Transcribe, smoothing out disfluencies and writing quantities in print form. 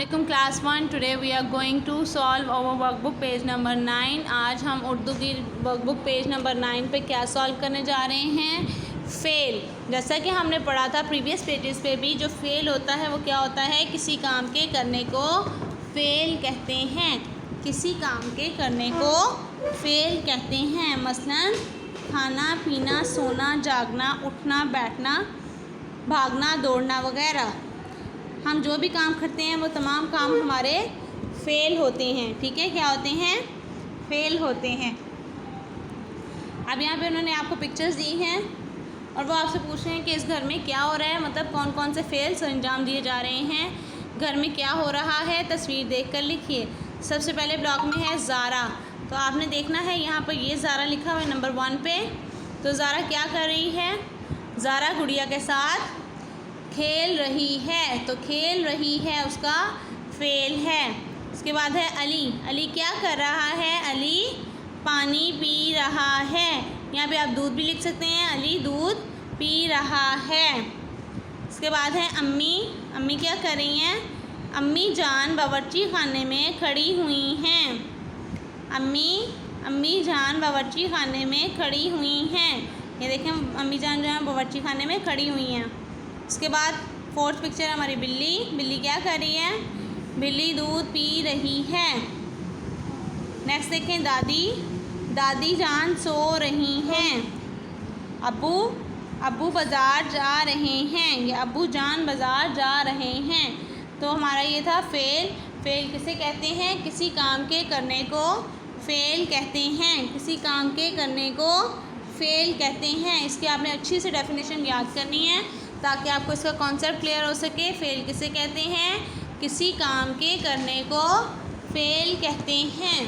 Welcome class 1। Today we are going to solve our workbook page number 9। आज हम उर्दू की workbook page number 9 पे क्या सॉल्व करने जा रहे हैं? फेल। जैसा कि हमने पढ़ा था प्रीवियस पेजेस पे भी, जो फेल होता है वो क्या होता है? किसी काम के करने को फेल कहते हैं। किसी काम के करने को फेल कहते हैं। मसलन खाना पीना, सोना जागना, उठना बैठना, भागना दौड़ना वगैरह। हम जो भी काम करते हैं वो तमाम काम हमारे फेल होते हैं। ठीक है, क्या होते हैं? फेल होते हैं। अब यहाँ पे उन्होंने आपको पिक्चर्स दी हैं और वो आपसे पूछ रहे हैं कि इस घर में क्या हो रहा है, मतलब कौन कौन से फेल्स अंजाम दिए जा रहे हैं, घर में क्या हो रहा है। तस्वीर देखकर लिखिए। सबसे पहले ब्लॉक में है ज़ारा। तो आपने देखना है यहाँ पर ये ज़ारा लिखा हुआ है नंबर 1 पे। तो ज़ारा क्या कर रही है? ज़ारा गुड़िया के साथ खेल रही है। तो खेल रही है उसका फेल है। उसके बाद है अली। अली क्या कर रहा है? अली पानी पी रहा है। यहाँ पे आप दूध भी लिख सकते हैं। अली दूध पी रहा है। इसके बाद है अम्मी। अम्मी क्या कर रही हैं? अम्मी जान बावर्ची खाने में खड़ी हुई हैं। अम्मी जान बावर्ची खाने में खड़ी हुई हैं। ये देखें, अम्मी जान जो है बावर्ची खाने में खड़ी हुई हैं। उसके बाद 4th पिक्चर हमारी बिल्ली। बिल्ली क्या कर रही है? बिल्ली दूध पी रही है। नेक्स्ट देखें दादी। दादी जान सो रही हैं। अब्बू बाज़ार जा रहे हैं। या अब्बू जान बाज़ार जा रहे हैं। तो हमारा ये था फेल। फेल किसे कहते हैं? किसी काम के करने को फेल कहते हैं। किसी काम के करने को फेल कहते हैं। इसकी आपने अच्छी से डेफिनेशन याद करनी है ताकि आपको इसका कॉन्सेप्ट क्लियर हो सके। फेल किसे कहते हैं? किसी काम के करने को फेल कहते हैं।